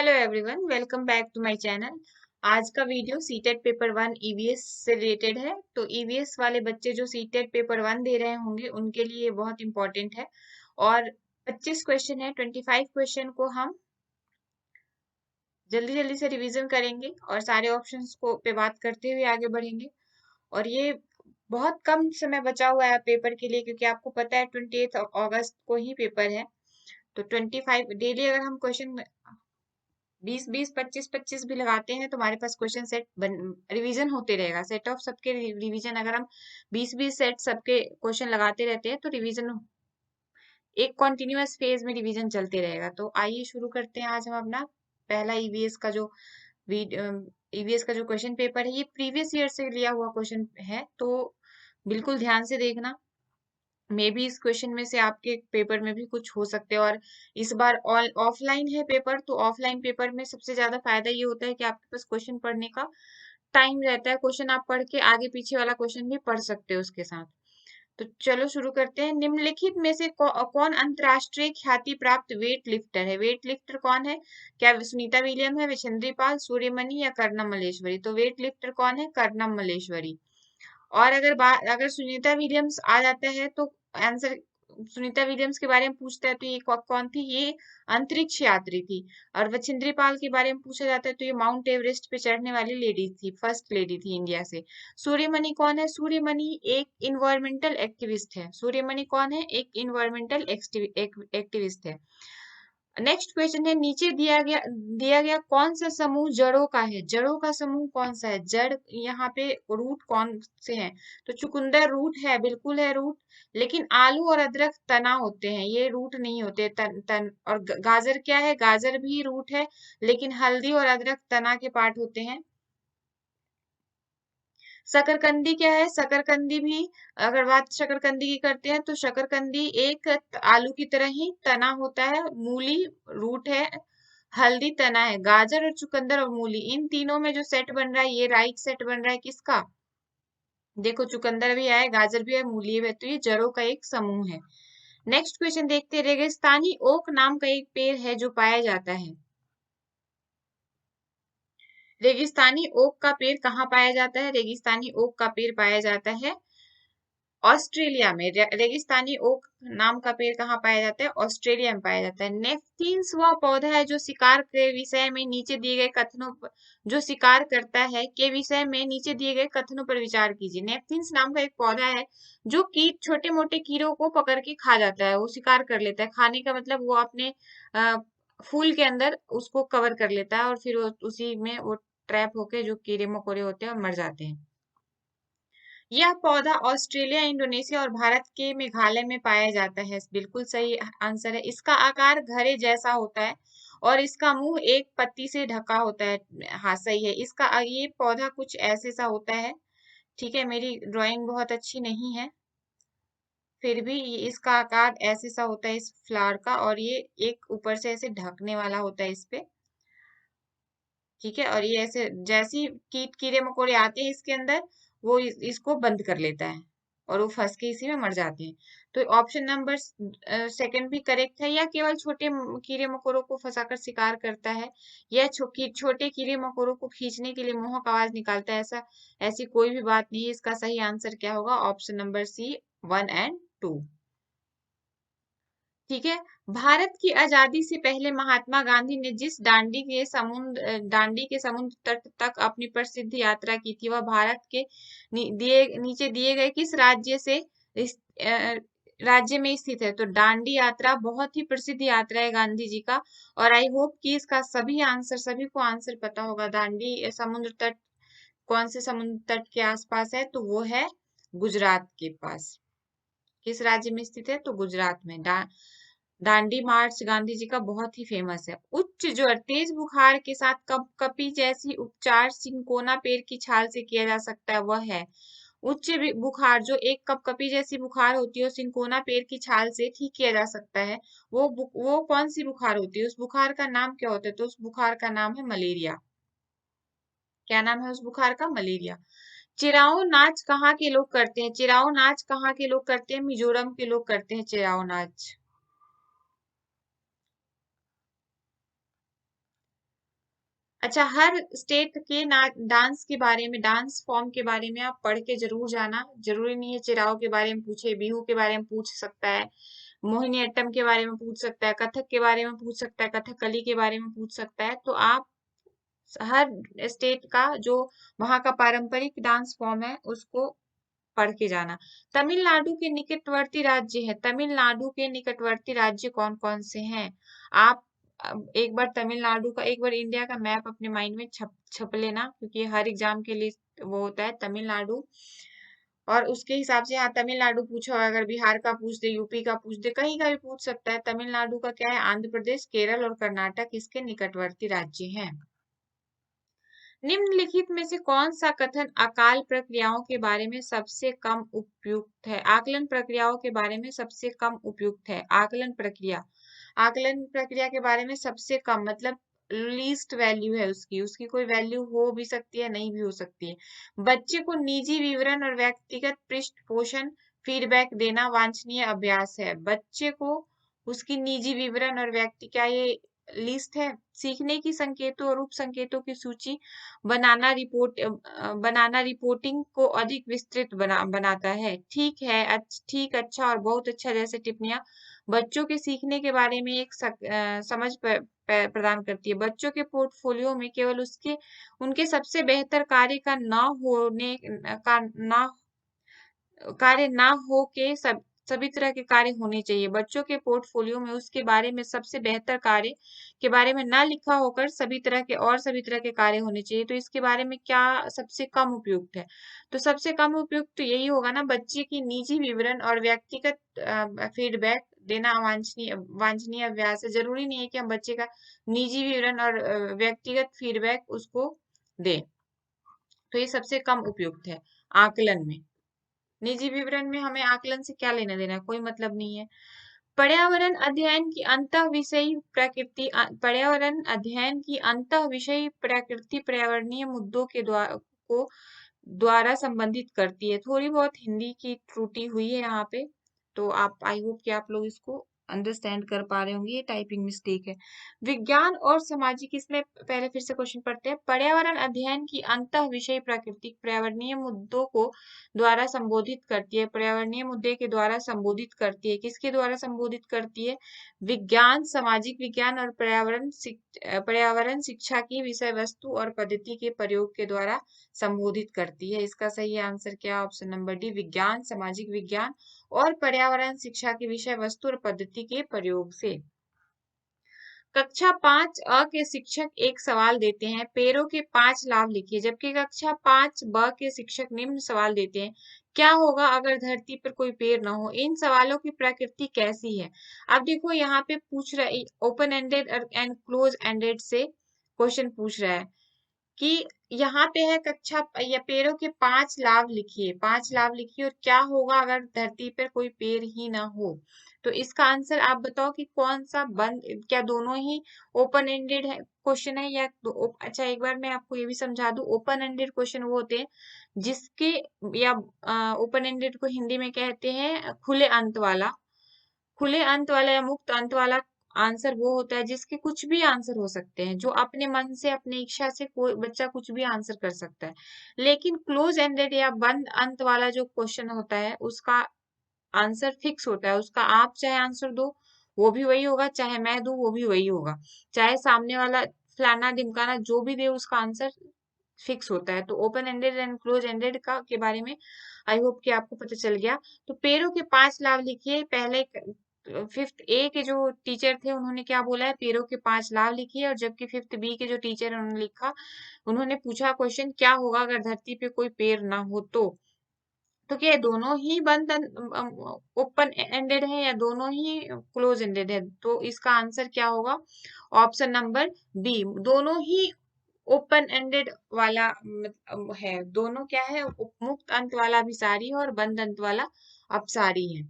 Hello everyone, welcome back to my channel. आज का video CTET paper 1 EVS से related है। तो ईवीएस वाले बच्चे जो सीटेट पेपर 1 दे रहे होंगे उनके लिए ये बहुत इंपॉर्टेंट है। और 25 क्वेश्चन है, 25 क्वेश्चन को हम जल्दी जल्दी से रिवीजन करेंगे और सारे ऑप्शंस को पे बात करते हुए आगे बढ़ेंगे। और ये बहुत कम समय बचा हुआ है पेपर के लिए, क्योंकि आपको पता है 28 अगस्त को ही पेपर है। तो 25 डेली अगर हम क्वेश्चन 20-20, 25-25 भी लगाते हैं तो हमारे पास क्वेश्चन सेट रिवीजन होते रहेगा। सेट ऑफ सबके रिवीजन अगर हम 20-20 सेट सबके क्वेश्चन लगाते रहते हैं तो रिवीजन एक कॉन्टिन्यूअस फेज में रिवीजन चलते रहेगा। तो आइए शुरू करते हैं। आज हम अपना पहला ईवीएस का जो क्वेश्चन पेपर है, ये प्रीवियस ईयर से लिया हुआ क्वेश्चन है, तो बिल्कुल ध्यान से देखना। मे बी इस क्वेश्चन में से आपके पेपर में भी कुछ हो सकते हैं। और इस बार ऑल ऑफलाइन है पेपर, तो ऑफलाइन पेपर में सबसे ज्यादा फायदा ये होता है कि आपके पास क्वेश्चन पढ़ने का टाइम रहता है। क्वेश्चन आप पढ़ के आगे पीछे वाला क्वेश्चन भी पढ़ सकते हो उसके साथ। तो चलो शुरू करते हैं। निम्नलिखित में से कौन अंतरराष्ट्रीय ख्याति प्राप्त वेट लिफ्टर है? वेट लिफ्टर कौन है? क्या सुनीता विलियम है, विजेंद्र पाल, सूर्यमणि या कर्णम मल्लेश्वरी? तो वेट लिफ्टर कौन है? कर्णम मल्लेश्वरी। और अगर सुनीता विलियम्स आ जाता है तो आंसर सुनीता विलियम्स के बारे में पूछता है तो ये कौन थी? ये अंतरिक्ष यात्री थी। और बछेंद्री पाल के बारे में पूछा जाता है तो ये माउंट एवरेस्ट पे चढ़ने वाली लेडी थी, फर्स्ट लेडी थी इंडिया से। सूर्यमणि कौन है? सूर्यमणि एक इन्वायरमेंटल एक्टिविस्ट है। सूर्यमणि कौन है? एक इन्वायरमेंटल एक्टिविस्ट है। नेक्स्ट क्वेश्चन है, नीचे दिया गया कौन सा समूह जड़ों का है? जड़ों का समूह कौन सा है? जड़ यहाँ पे रूट कौन से हैं? तो चुकंदर रूट है, बिल्कुल है रूट। लेकिन आलू और अदरक तना होते हैं, ये रूट नहीं होते। तन और गाजर क्या है? गाजर भी रूट है, लेकिन हल्दी और अदरक तना के पार्ट होते हैं। शकरकंदी क्या है? शकरकंदी भी, अगर बात शकरकंदी की करते हैं तो शकरकंदी एक आलू की तरह ही तना होता है। मूली रूट है, हल्दी तना है। गाजर और चुकंदर और मूली, इन तीनों में जो सेट बन रहा है, ये राइट सेट बन रहा है किसका? देखो, चुकंदर भी है, गाजर भी है, मूली भी है, तो ये जड़ों का एक समूह है। नेक्स्ट क्वेश्चन देखते हैं। रेगिस्तानी ओक नाम का एक पेड़ है जो पाया जाता है। रेगिस्तानी ओक का पेड़ कहाँ पाया जाता है? रेगिस्तानी ओक का पेड़ पाया जाता है ऑस्ट्रेलिया में। रेगिस्तानी ओक नाम का पेड़ कहाँ पाया जाता है? ऑस्ट्रेलिया में पाया जाता है। नेफ्थीन्स वह पौधा है जो शिकार के विषय में नीचे दिए गए कथनों पर जो शिकार करता है के विषय में नीचे दिए गए कथनों पर विचार कीजिए। नेफ्थीन्स नाम का एक पौधा है जो कीट, छोटे मोटे कीड़ों को पकड़ के खा जाता है, वो शिकार कर लेता है। खाने का मतलब वो अपने फूल के अंदर उसको कवर कर लेता है और फिर उसी में वो ट्रैप होके जो कीड़े मकोड़े होते हैं और मर जाते हैं। यह पौधा ऑस्ट्रेलिया, इंडोनेशिया और भारत के मेघालय में पाया जाता है। बिल्कुल सही आंसर है। इसका आकार घड़े जैसा होता है और इसका मुंह एक पत्ती से ढका होता है। हाँ, सही है। ये पौधा कुछ ऐसे सा होता है। ठीक है, मेरी ड्राइंग बहुत अच्छी नहीं है, फिर भी इसका आकार ऐसे सा होता है इस फ्लावर का, और ये एक ऊपर से ऐसे ढकने वाला होता है इस पे। ठीक है, और ये ऐसे जैसे ही कीड़े मकोड़े आते हैं इसके अंदर, वो इसको बंद कर लेता है और वो फंस के इसी में मर जाते हैं। तो ऑप्शन नंबर सेकंड भी करेक्ट है। या केवल छोटे कीड़े मकोड़ों को फंसाकर शिकार करता है, या छोटे कीड़े मकोड़ों को खींचने के लिए मोहक आवाज निकालता है, ऐसी कोई भी बात नहीं है। इसका सही आंसर क्या होगा? Option number C, 1 and 2। ठीक है। भारत की आजादी से पहले महात्मा गांधी ने जिस दांडी के समुद्र तट तक अपनी प्रसिद्ध यात्रा की थी, वह भारत के नीचे दिए गए किस राज्य में स्थित है? तो दांडी यात्रा बहुत ही प्रसिद्ध यात्रा है गांधी जी का। और आई होप कि इसका सभी को आंसर पता होगा। दांडी समुद्र तट कौन से समुद्र तट के आसपास है? तो वो है गुजरात के पास। किस राज्य में स्थित है? तो गुजरात में। दांडी मार्च गांधी जी का बहुत ही फेमस है। उच्च ज्वर, तेज बुखार के साथ कपकपी जैसी उपचार सिंकोना पेड़ की छाल से किया जा सकता है, वह है। उच्च बुखार, जो एक कपकपी जैसी बुखार होती है, सिंकोना पेड़ की छाल से ठीक किया जा सकता है। वो कौन सी बुखार होती है? उस बुखार का नाम क्या होता है? तो उस बुखार का नाम है मलेरिया। क्या नाम है उस बुखार का? मलेरिया। चिराओ नाच कहाँ के लोग करते हैं? चिराओ नाच कहाँ के लोग करते हैं? मिजोरम के लोग करते हैं चिराओ नाच। अच्छा, हर स्टेट के डांस के बारे में, डांस फॉर्म के बारे में आप पढ़ के जरूर जाना। जरूरी नहीं है चिराओ के बारे में पूछे, बिहू के बारे में पूछ सकता है, मोहिनीअट्टम के बारे में पूछ सकता है, कथक के बारे में पूछ सकता है, कथकली के बारे में पूछ सकता है। तो आप हर स्टेट का जो वहाँ का पारंपरिक डांस फॉर्म है उसको पढ़ के जाना। तमिलनाडु के निकटवर्ती राज्य है, तमिलनाडु के निकटवर्ती राज्य कौन कौन से हैं? आप एक बार तमिलनाडु का, एक बार इंडिया का मैप अपने माइंड में छप छप लेना, क्योंकि हर एग्जाम के लिए वो होता है तमिलनाडु। और उसके हिसाब से, यहाँ तमिलनाडु पूछा होगा, अगर बिहार का पूछ दे, यूपी का पूछ दे, कहीं का भी पूछ सकता है। तमिलनाडु का क्या है? आंध्र प्रदेश, केरल और कर्नाटक इसके निकटवर्ती राज्य हैं। निम्नलिखित में से कौन सा कथन अकाल प्रक्रियाओं के बारे में सबसे कम उपयुक्त है? आकलन प्रक्रियाओं के बारे में सबसे कम उपयुक्त है। आकलन प्रक्रिया, आकलन प्रक्रिया के बारे में सबसे कम मतलब लीस्ट वैल्यू है उसकी, उसकी कोई वैल्यू हो भी सकती है, नहीं भी हो सकती है। बच्चे को निजी विवरण और व्यक्तिगत पृष्ठ पोषण फीडबैक देना वांछनीय अभ्यास है। बच्चे को उसकी निजी विवरण और व्यक्ति, क्या ये लिस्ट है? सीखने की संकेतों और उप संकेतों की सूची बनाना रिपोर्टिंग को अधिक विस्तृत बनाता है। ठीक है, ठीक, अच्छा और बहुत अच्छा जैसे टिप्पणियां बच्चों के सीखने के बारे में एक समझ प्रदान करती है। बच्चों के पोर्टफोलियो में केवल उसके उनके सबसे बेहतर कार्य का न होने का न कार्य ना हो के सभी तरह के कार्य होने चाहिए। बच्चों के पोर्टफोलियो में उसके बारे में सबसे बेहतर कार्य के बारे में ना लिखा होकर सभी तरह के कार्य होने चाहिए। तो इसके बारे में क्या सबसे कम उपयुक्त है? तो सबसे कम उपयुक्त तो यही होगा ना, बच्चे की निजी विवरण और व्यक्तिगत फीडबैक देना वांछनीय वांछनीय अभ्यास है। जरूरी नहीं है कि हम बच्चे का निजी विवरण और व्यक्तिगत फीडबैक उसको दें। तो ये सबसे कम उपयुक्त है आकलन में। निजी विवरण में हमें आकलन से क्या लेना देना है? कोई मतलब नहीं है। पर्यावरण अध्ययन की अंतः विषयी प्रकृति, पर्यावरण अध्ययन की अंतः विषयी प्रकृति पर्यावरणीय मुद्दों के द्वारा संबंधित करती है। थोड़ी बहुत हिंदी की त्रुटि हुई है यहाँ पे, तो आप, आई होप कि आप लोग इसको अंडरस्टैंड कर पा रहे होंगे, ये टाइपिंग मिस्टेक है। विज्ञान और सामाजिक, इसमें पहले फिर से क्वेश्चन पढ़ते हैं। पर्यावरण अध्ययन की अंतः विषय प्राकृतिक पर्यावरणीय मुद्दों को द्वारा संबोधित करती है। पर्यावरणीय मुद्दे के द्वारा संबोधित करती है, किसके द्वारा संबोधित करती है? विज्ञान, सामाजिक विज्ञान और पर्यावरण शिक्षा की विषय वस्तु और पद्धति के प्रयोग के द्वारा संबोधित करती है। इसका सही आंसर क्या? ऑप्शन नंबर डी, विज्ञान, सामाजिक विज्ञान और पर्यावरण शिक्षा की विषय वस्तु और पद्धति के प्रयोग से। कक्षा 5 अ के शिक्षक एक सवाल देते हैं, पेड़ों के 5 लाभ लिखिए। जबकि कक्षा 5 ब के शिक्षक निम्न सवाल देते हैं, क्या होगा अगर धरती पर कोई पेड़ न हो? इन सवालों की प्रकृति कैसी है? अब देखो यहाँ पे पूछ रहा है, open ended and close ended से क्वेश्चन पूछ रहा है कि यहाँ पे है कक्षा या पेड़ों के 5 लाभ लिखिए, 5 लाभ लिखिए और क्या होगा अगर धरती पर कोई पेड़ ही ना हो। तो इसका आंसर आप बताओ कि कौन सा बंद, क्या दोनों ही ओपन एंडेड है क्वेश्चन है या अच्छा, एक बार मैं आपको ये भी समझा दूं, ओपन एंडेड क्वेश्चन वो होते हैं जिसके, या ओपन एंडेड को हिंदी में कहते हैं खुले अंत वाला। खुले अंत वाला या मुक्त अंत वाला आंसर वो होता है जिसके कुछ भी आंसर हो सकते हैं, जो अपने मन से, अपनी इच्छा से कोई बच्चा कुछ भी आंसर कर सकता है। लेकिन क्लोज एंडेड या बंद अंत वाला जो क्वेश्चन होता है उसका आंसर फिक्स होता है, उसका आप चाहे आंसर दो वो भी वही होगा, चाहे मैं दूं वो भी वही होगा, चाहे सामने वाला फलाना ढिमकाना जो भी दे उसका आंसर फिक्स होता है। तो open ended and close ended का के बारे में आई होप कि आपको पता चल गया। तो पेड़ों के 5 लाभ लिखिए। पहले 5th A के जो टीचर थे उन्होंने क्या बोला है? पेड़ों के 5 लाभ लिखिए। और जबकि 5th B के जो टीचर है उन्होंने लिखा, उन्होंने पूछा क्वेश्चन, क्या होगा अगर धरती पे कोई पेड़ ना हो? तो क्या दोनों ही बंद ओपन एंडेड है या दोनों ही क्लोज एंडेड है? तो इसका आंसर क्या होगा? ऑप्शन नंबर बी, दोनों ही ओपन एंडेड वाला है। दोनों क्या है? मुक्त अंत वाला अभिसारी है और बंद अंत वाला अपसारी है।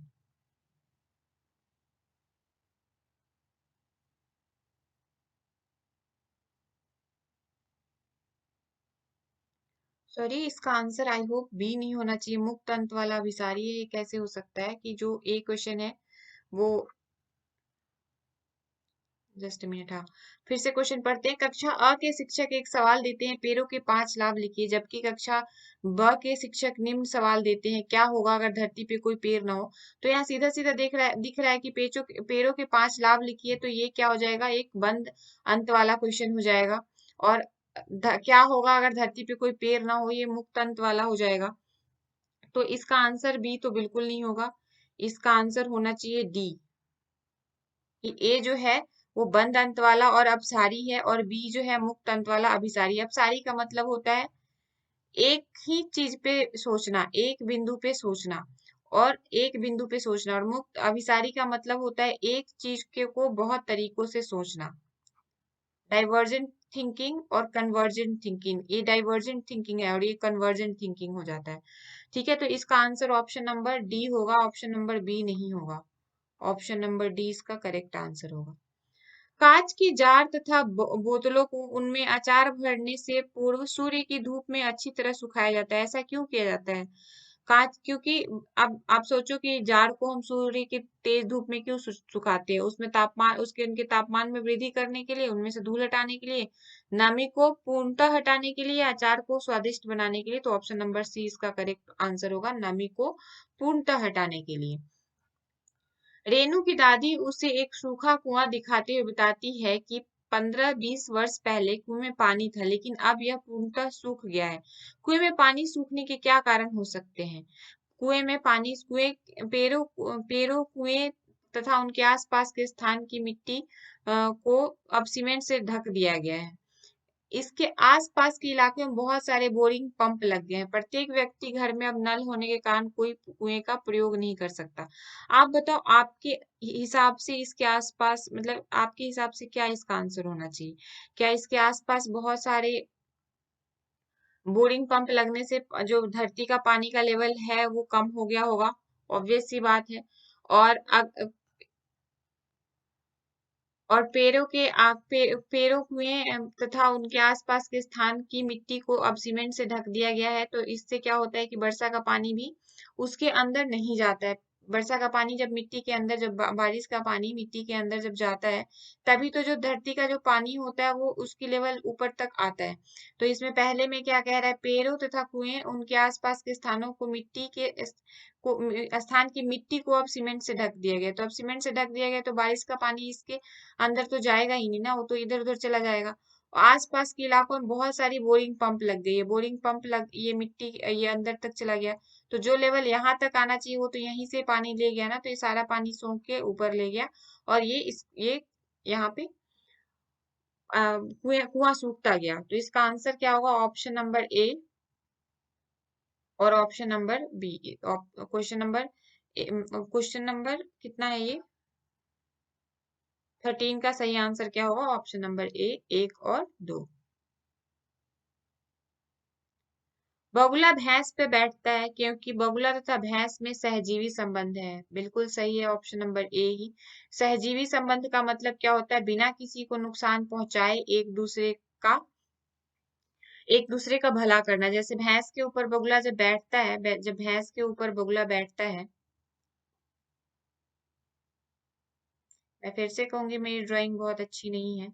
सॉरी, इसका आंसर आई होप बी नहीं होना चाहिए, मुक्त अंत वाला अभिसारी है। ये कैसे हो सकता है कि जो ए क्वेश्चन है वो जस्ट मिनट। हाँ, फिर से क्वेश्चन पढ़ते हैं। कक्षा अ के शिक्षक एक सवाल देते हैं, पेड़ों के 5 लाभ लिखिए, जबकि कक्षा ब के शिक्षक निम्न सवाल देते हैं, क्या होगा अगर धरती पे कोई पेड़ ना हो। तो यहाँ सीधा सीधा दिख रहा है कि पेड़ों के 5 लाभ लिखिए, तो ये क्या हो जाएगा, एक बंद अंत वाला क्वेश्चन हो जाएगा। और क्या होगा अगर धरती पे कोई पेड़ ना हो, ये मुक्त अंत वाला हो जाएगा। तो इसका आंसर बी तो बिल्कुल नहीं होगा, इसका आंसर होना चाहिए डी, कि ए जो है वो बंद अंत वाला और अपसारी है, और बी जो है मुक्त अंत वाला अभिसारी। अपसारी का मतलब होता है एक ही चीज पे सोचना, एक बिंदु पे सोचना, और एक बिंदु पे सोचना। और मुक्त अभिसारी का मतलब होता है एक चीज के को बहुत तरीकों से सोचना। डाइवर्जेंट थिंकिंग और कन्वर्जेंट थिंकिंग, ये डाइवर्जेंट थिंकिंग है और ये कन्वर्जेंट थिंकिंग हो जाता है। ठीक है, तो इसका आंसर ऑप्शन नंबर डी होगा, ऑप्शन नंबर बी नहीं होगा। ऑप्शन नंबर डी इसका करेक्ट आंसर होगा। कांच की जार तथा बोतलों को उनमें अचार भरने से पूर्व सूर्य की धूप में अच्छी तरह सुखाया जाता है, ऐसा क्यों किया जाता है। कांच, क्योंकि अब आप सोचो कि जार को हम सूर्य की तेज धूप में क्यों सुखाते हैं, उसमें तापमान, उसके उनके तापमान में वृद्धि करने के लिए, उनमें से धूल हटाने के लिए, नमी को पूर्णतः हटाने के लिए, अचार को स्वादिष्ट बनाने के लिए। तो ऑप्शन नंबर सी इसका करेक्ट आंसर होगा, नमी को पूर्णतः हटाने के लिए। रेनू की दादी उसे एक सूखा कुआं दिखाते हुए बताती है कि 15-20 वर्ष पहले कुएं में पानी था, लेकिन अब यह पूर्णतः सूख गया है। कुएं में पानी सूखने के क्या कारण हो सकते हैं। कुएं में पानी, पेड़ों कुएं तथा उनके आसपास के स्थान की मिट्टी को अब सीमेंट से ढक दिया गया है। इसके आसपास के इलाके में बहुत सारे बोरिंग पंप लग गए हैं। प्रत्येक व्यक्ति घर में अब नल होने के कारण कोई कुएं का प्रयोग नहीं कर सकता। आप बताओ, आपके हिसाब से इसके आसपास, मतलब आपके हिसाब से क्या इसका आंसर होना चाहिए। क्या इसके आसपास बहुत सारे बोरिंग पंप लगने से जो धरती का पानी का लेवल है वो कम हो गया होगा। ऑब्वियस सी बात है। और और पेड़ों कुएं तथा उनके आसपास के स्थान की मिट्टी को अब सीमेंट से ढक दिया गया है। तो इससे क्या होता है कि वर्षा का पानी भी उसके अंदर नहीं जाता है। वर्षा का पानी जब मिट्टी के अंदर, जब बारिश का पानी मिट्टी के अंदर जब जाता है, तभी तो जो धरती का जो पानी होता है वो उसकी लेवल ऊपर तक आता है। तो इसमें पहले में क्या कह रहा है, पेड़ों तथा कुएं उनके आसपास के स्थानों को स्थान की मिट्टी को अब सीमेंट से ढक दिया गया। तो अब सीमेंट से ढक दिया गया तो बारिश का पानी इसके अंदर तो जाएगा ही नहीं ना, वो तो इधर उधर चला जाएगा। आसपास के इलाकों में बहुत सारी बोरिंग पंप लग गई है, बोरिंग पंप लग, ये मिट्टी ये अंदर तक चला गया। तो जो लेवल यहाँ तक आना चाहिए वो तो यहीं से पानी ले गया ना, तो ये सारा पानी सोख के ऊपर ले गया, और ये यहाँ पे कुआं सूखता गया। तो इसका आंसर क्या होगा, ऑप्शन नंबर ए और option number B. Question number कितना है ये, 13 का सही आंसर क्या होगा, ऑप्शन नंबर ए, 1 और 2। बगुला भैंस पे बैठता है क्योंकि बगुला तथा भैंस में सहजीवी संबंध है। बिल्कुल सही है, ऑप्शन नंबर ए ही। सहजीवी संबंध का मतलब क्या होता है, बिना किसी को नुकसान पहुंचाए एक दूसरे का भला करना। जैसे भैंस के ऊपर बगुला जब बैठता है, जब भैंस के ऊपर बगुला बैठता है, मैं फिर से कहूंगी मेरी ड्राइंग बहुत अच्छी नहीं है।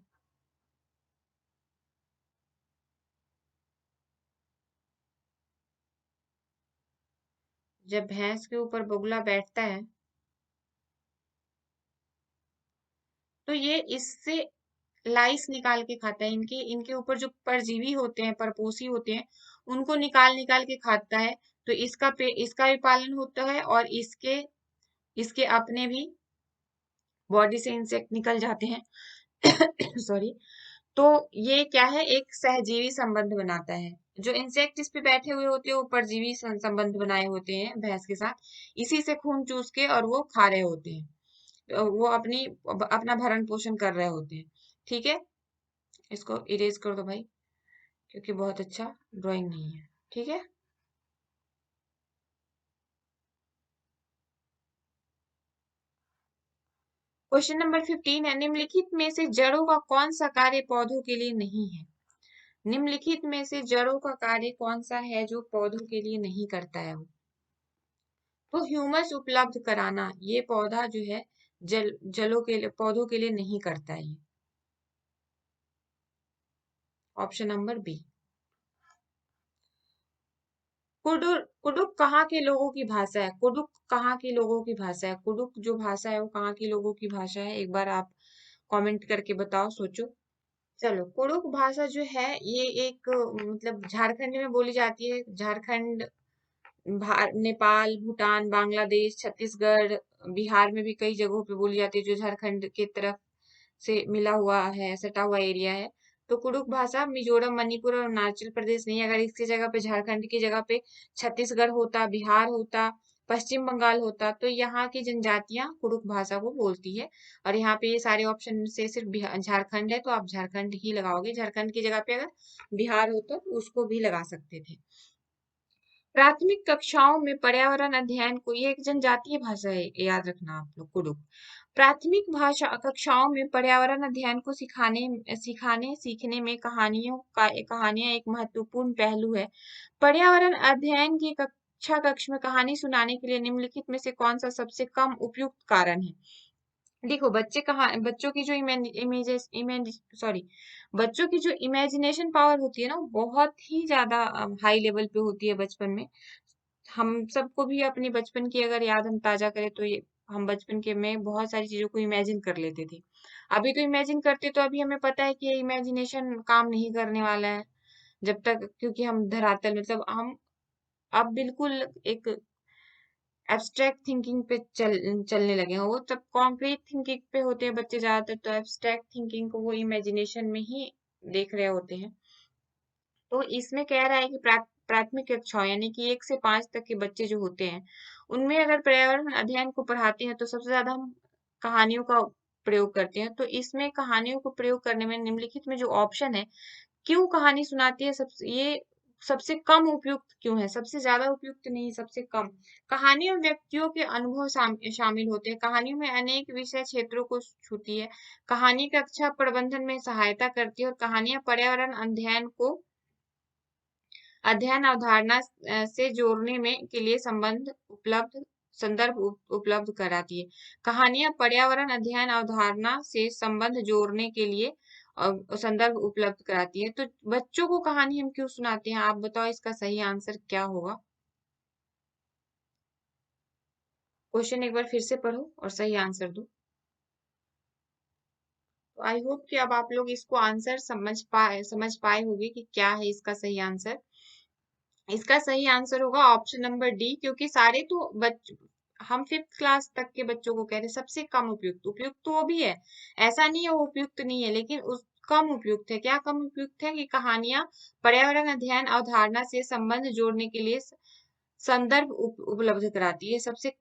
जब भैंस के ऊपर बगुला बैठता है तो ये इससे लाइस निकाल के खाता है, इनके इनके ऊपर जो परजीवी होते हैं, परपोषी होते हैं, उनको निकाल निकाल के खाता है। तो इसका भी पालन होता है, और इसके इसके अपने भी बॉडी से इंसेक्ट निकल जाते हैं। सॉरी। तो ये क्या है, एक सहजीवी संबंध बनाता है। जो इंसेक्ट इस पे बैठे हुए होते हैं वो परजीवी संबंध बनाए होते हैं भैंस के साथ, इसी से खून चूस के और वो खा रहे होते हैं, वो अपना भरण पोषण कर रहे होते हैं। ठीक है, इसको इरेज कर दो भाई, क्योंकि बहुत अच्छा ड्राइंग नहीं है। ठीक है। क्वेश्चन नंबर 15 है, निम्नलिखित में से जड़ों का कौन सा कार्य पौधों के लिए नहीं है। निम्नलिखित में से जड़ों का कार्य कौन सा है जो पौधों के लिए नहीं करता है। तो ह्यूमस उपलब्ध कराना, ये पौधा जो है जलों के लिए, पौधों के लिए नहीं करता है। Option number B. Kudukh Kudukh कहाँ के लोगों की भाषा है? कुडुक कहाँ के लोगों की भाषा है? कुडुक जो भाषा है वो कहाँ के लोगों की भाषा है? एक बार आप कमेंट करके बताओ, सोचो। चलो, कुडुक भाषा जो है ये एक मतलब झारखंड में बोली जाती है। झारखंड, नेपाल, भूटान, बांग्लादेश, छत्तीसगढ़, बिहार में भी कई जगहों पे बोली जाती है, जो झारखंड के तरफ से मिला हुआ है, सटा हुआ एरिया है। तो कुडुक भाषा मिजोरम, मणिपुर और अरुणाचल प्रदेश नहीं है। अगर इसकी जगह पे, झारखंड की जगह पे छत्तीसगढ़ होता, बिहार होता, पश्चिम बंगाल होता, तो यहाँ की जनजातियां कुडुक भाषा को बोलती है। और यहाँ पे ये सारे ऑप्शन से सिर्फ झारखंड है, तो आप झारखंड ही लगाओगे। झारखंड की जगह पे अगर बिहार होता तो उसको भी लगा सकते थे। प्राथमिक कक्षाओं में पर्यावरण अध्ययन को, ये एक जनजातीय भाषा है, याद रखना आप लोग, कुडुक। प्राथमिक भाषा कक्षाओं में पर्यावरण अध्ययन को सिखाने सीखने में कहानियां एक महत्वपूर्ण पहलू है। पर्यावरण अध्ययन की कक्षा कक्ष में कहानी सुनाने के लिए निम्नलिखित में से कौन सा सबसे कम उपयुक्त कारण है? देखो, बच्चों की जो बच्चों की जो इमेजिनेशन पावर होती है ना, वो बहुत ही ज्यादा हाई लेवल पे होती है बचपन में। हम सबको भी अपने बचपन की अगर याद हम ताजा करें तो ये हम बचपन के में बहुत सारी चीजों को इमेजिन कर लेते थे। अभी तो इमेजिन करते, तो अभी हमें पता है कि ये इमेजिनेशन काम नहीं करने वाला है जब तक, क्योंकि हम धरातल मतलब हम अब बिल्कुल एक एब्स्ट्रैक्ट थिंकिंग पे चलने लगे हैं। वो तब कॉन्क्रीट थिंकिंग पे होते हैं बच्चे ज्यादातर, तो एब्स्ट्रैक्ट थिंकिंग को वो इमेजिनेशन में ही देख रहे होते हैं। तो इसमें कह रहा है कि प्राथमिक कक्षाओं यानी कि 1 से 5 तक के बच्चे जो होते हैं, उनमें अगर पर्यावरण अध्ययन को पढ़ाते हैं तो सबसे ज्यादा हम कहानियों का प्रयोग करते हैं। तो इसमें कहानियों को प्रयोग करने में निम्नलिखित में जो ऑप्शन है, क्यों कहानी सुनाती है, ये सबसे कम उपयुक्त क्यों है? सबसे ज्यादा उपयुक्त नहीं, सबसे कम। कहानियों में व्यक्तियों के अनुभव शामिल होते हैं। कहानियों में अनेक विषय क्षेत्रों को छूती है। कहानी कक्षा प्रबंधन में सहायता करती है और कहानियां पर्यावरण अध्ययन अवधारणा से जोड़ने में के लिए संदर्भ उपलब्ध कराती है। कहानियां पर्यावरण अध्ययन अवधारणा से संबंध जोड़ने के लिए संदर्भ उपलब्ध कराती है। तो बच्चों को कहानी हम क्यों सुनाते हैं? आप बताओ, इसका सही आंसर क्या होगा? क्वेश्चन एक बार फिर से पढ़ो और सही आंसर दो। तो आई होप कि अब आप लोग इसको आंसर समझ पाए होंगे कि क्या है इसका सही आंसर। इसका सही आंसर होगा ऑप्शन नंबर डी, क्योंकि सारे तो हम 5th क्लास तक के बच्चों को कह रहे हैं सबसे कम उपयुक्त। उपयुक्त तो वो भी है, ऐसा नहीं है वो उपयुक्त नहीं है, लेकिन उस कम उपयुक्त है। क्या कम उपयुक्त है? कि कहानियां पर्यावरण अध्ययन अवधारणा से संबंध जोड़ने के लिए संदर्भ उपलब्ध कराती है। सबसे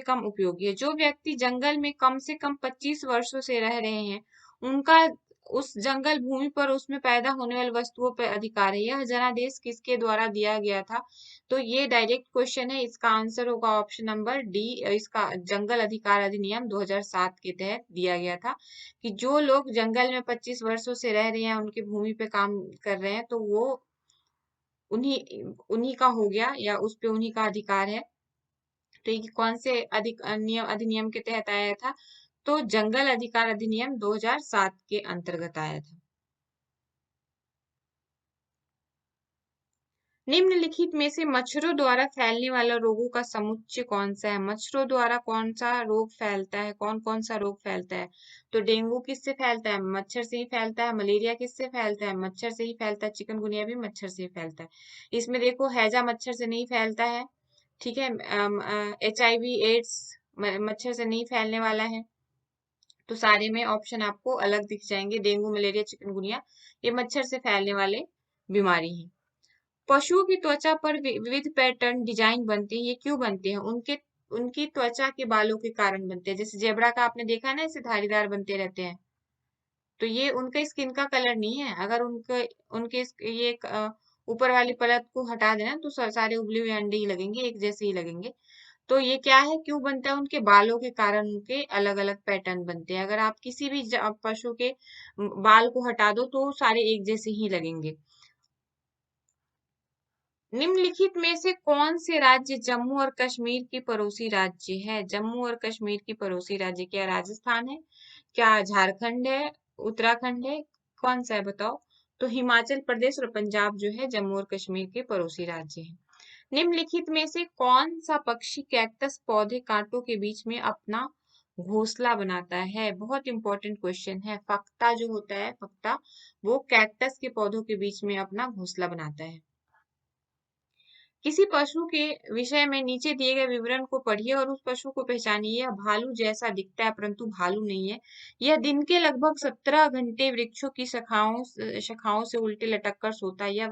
कम उपयोगी है। जो व्यक्ति जंगल में कम से कम 25 वर्षों से रह रहे हैं, उनका उस जंगल भूमि पर उसमें पैदा होने वाली वस्तुओं पर अधिकार है। यह जनादेश किसके द्वारा दिया गया था? तो ये डायरेक्ट क्वेश्चन है, इसका आंसर होगा ऑप्शन नंबर डी। इसका जंगल अधिकार अधिनियम 2007 के तहत दिया गया था कि जो लोग जंगल में 25 वर्षों से रह रहे हैं, उनकी भूमि पे काम कर रहे हैं, तो वो उन्हीं उन्हीं का हो गया, या उस पे उन्हीं का अधिकार है। तो ये कौन से अधिनियम के तहत आया था? तो जंगल अधिकार अधिनियम 2007 के अंतर्गत आया था। निम्नलिखित में से मच्छरों द्वारा फैलने वाला रोगों का समुच्चय कौन सा है? मच्छरों द्वारा कौन सा रोग फैलता है? कौन कौन सा रोग फैलता है? तो डेंगू किससे फैलता है? मच्छर से ही फैलता है। मलेरिया किससे फैलता है? मच्छर से ही फैलता है। चिकनगुनिया भी मच्छर से ही फैलता है। इसमें देखो, हैजा मच्छर से नहीं फैलता है, ठीक है। HIV एड्स मच्छर से नहीं फैलने वाला है। तो सारे में ऑप्शन आपको अलग दिख जाएंगे। डेंगू, मलेरिया, चिकनगुनिया ये मच्छर से फैलने वाले बीमारी हैं। पशुओं की त्वचा पर विविध पैटर्न डिजाइन बनते हैं। ये क्यों बनते हैं? उनकी त्वचा के बालों के कारण बनते हैं। जैसे जेब्रा का आपने देखा है ना, ऐसे धारीदार बनते रहते हैं। तो ये उनके स्किन का कलर नहीं है। अगर उनके उनके ये ऊपर वाली परत को हटा देना तो सारे उबले हुए अंडे ही लगेंगे, एक जैसे ही लगेंगे। तो ये क्या है, क्यों बनता है? उनके बालों के कारण उनके अलग अलग पैटर्न बनते हैं। अगर आप किसी भी पशु के बाल को हटा दो तो सारे एक जैसे ही लगेंगे। निम्नलिखित में से कौन से राज्य जम्मू और कश्मीर की पड़ोसी राज्य है? जम्मू और कश्मीर की पड़ोसी राज्य क्या राजस्थान है? क्या झारखंड है? उत्तराखंड है? कौन सा है बताओ? तो हिमाचल प्रदेश और पंजाब जो है जम्मू और कश्मीर के पड़ोसी राज्य हैं। निम्नलिखित में से कौन सा पक्षी कैक्टस पौधे कांटों के बीच में अपना घोंसला बनाता है? बहुत इंपॉर्टेंट क्वेश्चन है। फक्ता जो होता है, फक्ता, वो कैक्टस के पौधों के बीच में अपना घोंसला बनाता है। किसी पशु के विषय में नीचे दिए गए विवरण को पढ़िए और उस पशु को पहचानिए। यह भालू जैसा दिखता है परंतु भालू नहीं है। यह दिन के लगभग 17 घंटे वृक्षों की शाखाओं से उल्टे लटक कर सोता है। यह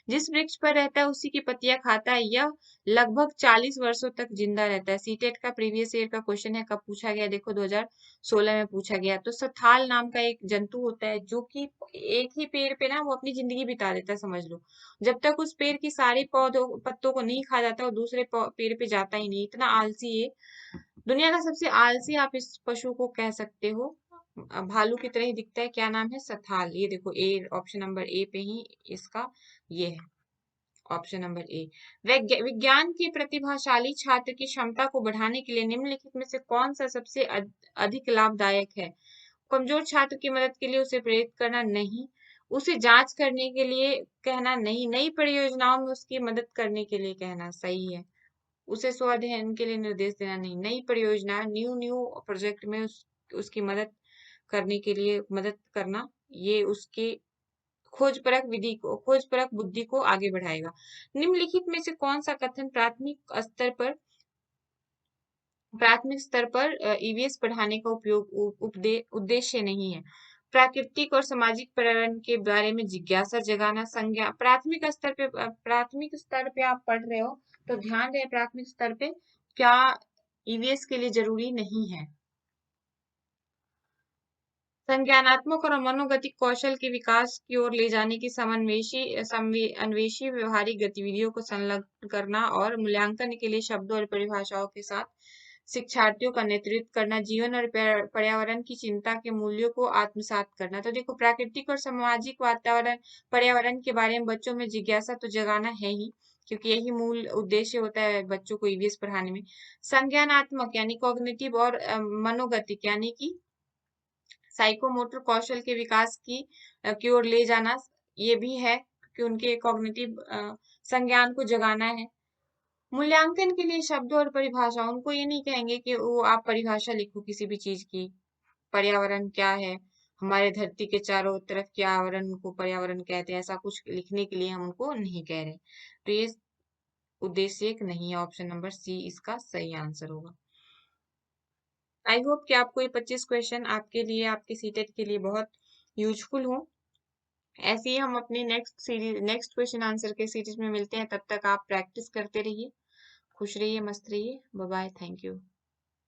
जिस वृक्ष पर रहता है उसी की पत्तियां खाता है। यह लगभग 40 वर्षों तक जिंदा रहता है। सीटेट का प्रीवियस ईयर का क्वेश्चन है, कब पूछा गया? देखो 2016 में पूछा गया। तो सथाल नाम का एक जंतु होता है जो कि एक ही पेड़ पे ना वो अपनी जिंदगी बिता देता है, समझ लो। जब तक उस पेड़ की सारी पत्तों को नहीं खा जाता, वो दूसरे पेड़ पे जाता ही नहीं। इतना आलसी है, दुनिया का सबसे आलसी आप इस पशु को कह सकते हो। भालू की तरह ही दिखता है। क्या नाम है? सथाल। ये देखो ए, ऑप्शन नंबर ए पे ही इसका ये है, ऑप्शन नंबर ए। विज्ञान के प्रतिभाशाली छात्र की क्षमता को बढ़ाने के लिए निम्नलिखित में से कौन सा सबसे अधिक लाभदायक है? कमजोर छात्र की मदद के लिए उसे प्रेरित करना नहीं, उसे जांच करने के लिए कहना नहीं, नई परियोजनाओं में उसकी मदद करने के लिए कहना। सही है। उसे स्व अध्ययन के लिए निर्देश देना नहीं, नई परियोजना, न्यू न्यू प्रोजेक्ट में उसकी मदद करने के लिए मदद करना, ये उसके खोज परक बुद्धि को आगे बढ़ाएगा। निम्नलिखित में से कौन सा कथन प्राथमिक स्तर पर ईवीएस पढ़ाने का उद्देश्य नहीं है? प्राकृतिक और सामाजिक पर्यावरण के बारे में जिज्ञासा जगाना, संज्ञा। प्राथमिक स्तर पे आप पढ़ रहे हो तो ध्यान रहे, प्राथमिक स्तर पे क्या ईवीएस के लिए जरूरी नहीं है। संज्ञानात्मक और मनोगतिक कौशल के विकास की ओर ले जाने की अन्वेषी व्यवहारिक गतिविधियों को संलग्न करना और मूल्यांकन के लिए शब्दों और परिभाषाओं के साथ शिक्षार्थियों का नेतृत्व करना, जीवन और पर्यावरण की चिंता के मूल्यों को आत्मसात करना। तो देखो, प्राकृतिक और सामाजिक पर्यावरण के बारे में बच्चों में जिज्ञासा तो जगाना है ही, क्योंकि यही मूल उद्देश्य होता है बच्चों को ईवीएस पढ़ाने में। संज्ञानात्मक यानी कॉग्निटिव और मनोगतिक यानी कि साइकोमोटर कौशल के विकास की ओर ले जाना, ये भी है कि उनके कॉग्निटिव संज्ञान को जगाना है। मूल्यांकन के लिए शब्दों और परिभाषा, उनको ये नहीं कहेंगे कि वो आप परिभाषा लिखो किसी भी चीज की। पर्यावरण क्या है, हमारे धरती के चारों तरफ के आवरण को पर्यावरण कहते हैं, ऐसा कुछ लिखने के लिए हम उनको नहीं कह रहे। तो ये उद्देश्य एक नहीं है। ऑप्शन नंबर सी इसका सही आंसर होगा। आई होप कि आपको ये 25 क्वेश्चन आपके लिए, आपके सीटेट के लिए बहुत यूजफुल हो। ऐसे ही हम अपनी नेक्स्ट क्वेश्चन आंसर के सीरीज में मिलते हैं। तब तक आप प्रैक्टिस करते रहिए, खुश रहिए, मस्त रहिए। Bye bye, thank you.